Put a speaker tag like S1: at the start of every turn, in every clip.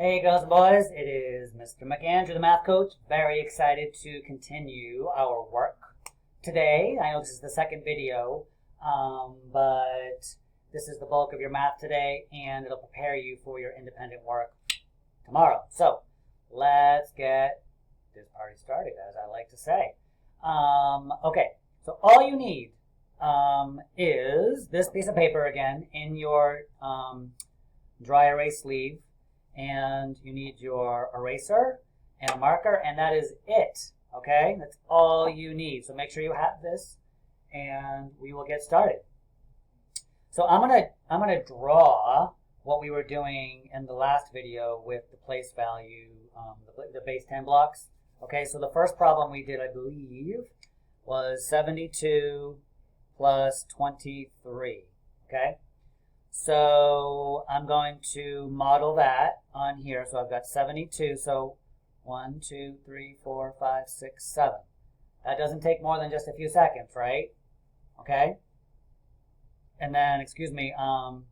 S1: Hey girls and boys, it is Mr. McAndrew, the math coach. Very excited to continue our work today. I know this is the second video, but this is the bulk of your math today, and it'll prepare you for your independent work tomorrow. So let's get this party started, as I like to say. Okay, so all you need is this piece of paper again in your dry erase sleeve. And you need your eraser and a marker, and that is it, okay? That's all you need. So make sure you have this, and we will get started. So I'm gonna draw what we were doing in the last video with the place value, the base 10 blocks. Okay, so the first problem we did, I believe, was 72 plus 23, okay? So I'm going to model that on here. So I've got 72. So 1, 2, 3, 4, 5, 6, 7. That doesn't take more than just a few seconds, right? Okay. And then, excuse me, and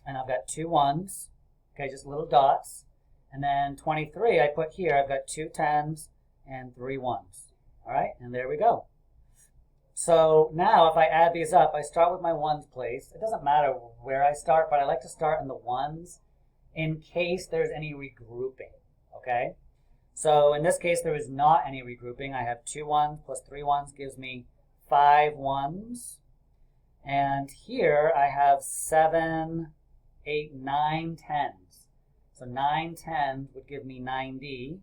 S1: I've got 2 1s. Okay, just little dots. And then 23 I put here. I've got 2 10s and 3 1s. All right, and there we go. So now if I add these up, I start with my ones place. It doesn't matter where I start, but I like to start in the ones in case there's any regrouping, okay? So in this case, there is not any regrouping. I have 2 1s plus 3 1s gives me 5 1s. And here I have 7, 8, 9 10s. So 9 10s would give me 90,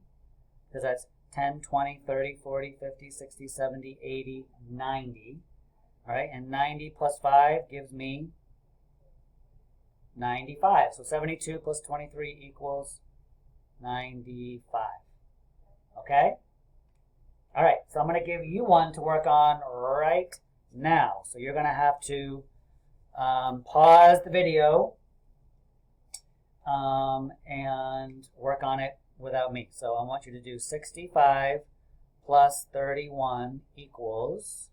S1: because that's 10, 20, 30, 40, 50, 60, 70, 80, 90. All right, and 90 plus 5 gives me 95. So 72 plus 23 equals 95. Okay? All right, so I'm going to give you one to work on right now. So you're going to have to pause the video and work on it without me. So I want you to do 65 plus 31 equals,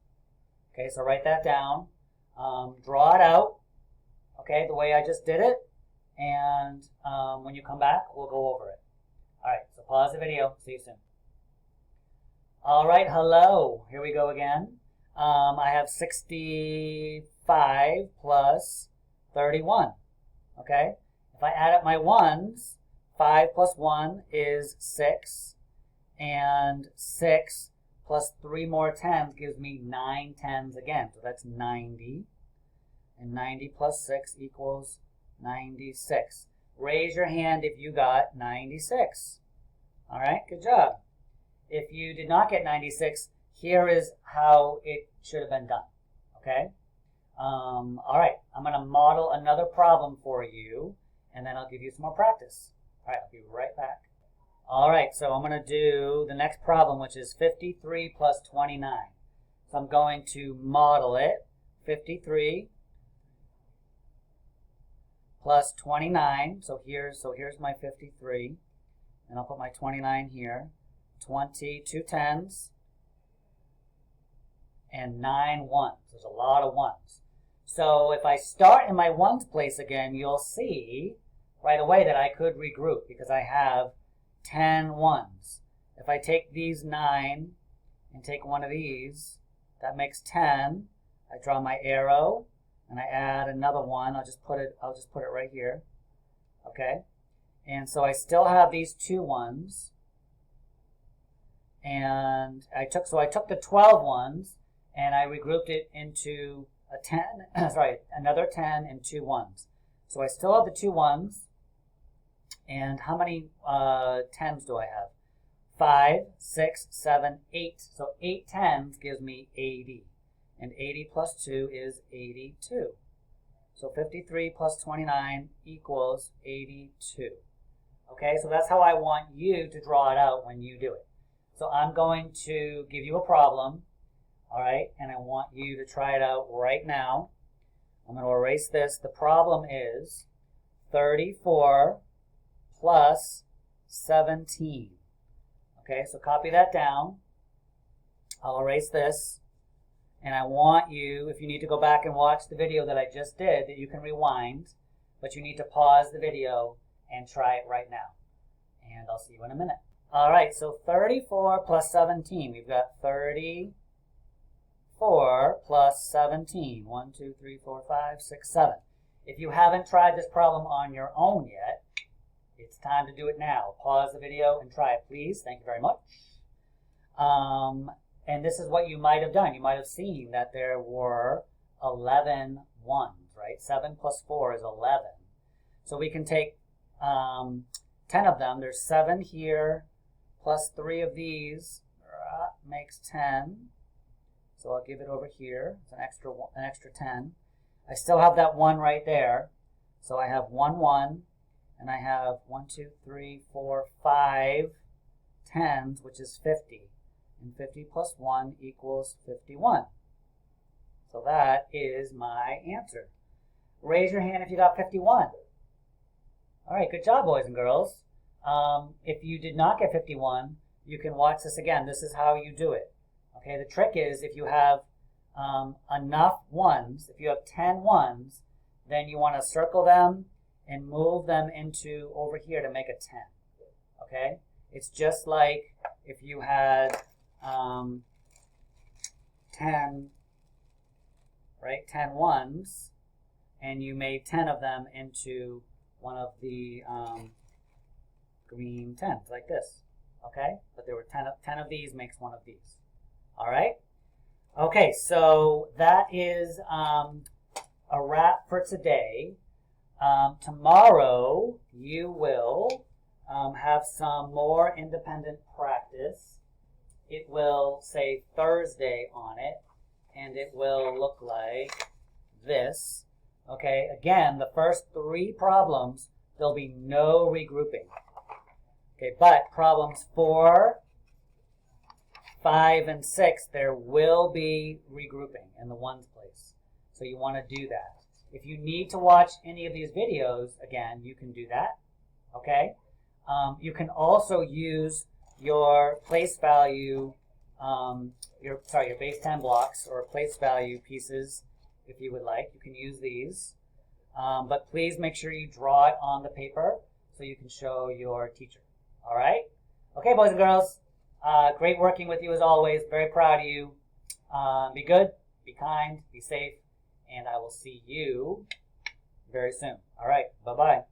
S1: okay, so write that down, draw it out, okay, the way I just did it, and when you come back, we'll go over it. All right, so pause the video, see you soon. All right, hello, here we go again. I have 65 plus 31, okay? If I add up my ones, 5 plus 1 is 6, and 6 plus 3 more 10s gives me 9 10s again. So that's 90, and 90 plus 6 equals 96. Raise your hand if you got 96. All right, good job. If you did not get 96, here is how it should have been done, okay? All right, I'm going to model another problem for you, and then I'll give you some more practice. All right, I'll be right back. All right, so I'm going to do the next problem, which is 53 plus 29. So I'm going to model it. 53 plus 29. So here's my 53, and I'll put my 29 here. 20, 2 10s, and 9 1s. There's a lot of 1s. So if I start in my ones place again, you'll see right away that I could regroup because I have 10 1s. If I take these 9 and take one of these, that makes 10. I draw my arrow and I add another one. I'll just put it right here. Okay? And so I still have these 2 1s. And I took the 12 1s and I regrouped it into a 10, another 10 and 2 1s. So I still have the 2 1s. And how many 10s do I have? 5, 6, 7, 8. So 8 10s gives me 80. And 80 plus 2 is 82. So 53 plus 29 equals 82. Okay, so that's how I want you to draw it out when you do it. So I'm going to give you a problem, all right, and I want you to try it out right now. I'm going to erase this. The problem is 34 plus 17. Okay, so copy that down. I'll erase this. And I want you, if you need to go back and watch the video that I just did, that you can rewind, but you need to pause the video and try it right now. And I'll see you in a minute. All right, so 34 plus 17. We've got 34 plus 17. 1, 2, 3, 4, 5, 6, 7. If you haven't tried this problem on your own yet, it's time to do it now. Pause the video and try it, please. Thank you very much. And this is what you might have done. You might have seen that there were 11 ones, right? 7 plus 4 is 11. So we can take 10 of them. There's 7 here, plus 3 of these makes 10. So I'll give it over here. It's an extra 10. I still have that 1 right there. So I have 1, 1, and I have 1, 2, 3, 4, 5 tens, which is 50. And 50 plus 1 equals 51. So that is my answer. Raise your hand if you got 51. All right, good job, boys and girls. If you did not get 51, you can watch this again. This is how you do it. Okay, the trick is if you have enough ones, if you have 10 ones, then you want to circle them and move them into over here to make a 10. Okay, it's just like if you had 10 ones, and you made 10 of them into one of the green 10s, like this. Okay, but there were 10 of these makes one of these. All right. Okay, so that is a wrap for today. Tomorrow you will have some more independent practice. It will say Thursday on it, and it will look like this. Okay, again, the first 3 problems, there'll be no regrouping. Okay, but problems 4, 5, and 6, there will be regrouping in the ones place. So you want to do that. If you need to watch any of these videos, again, you can do that. Okay? You can also use your place value, your base 10 blocks or place value pieces if you would like. You can use these. But please make sure you draw it on the paper so you can show your teacher. All right? Okay, boys and girls. Great working with you as always. Very proud of you. Be good, be kind, be safe, and I will see you very soon. All right, bye-bye.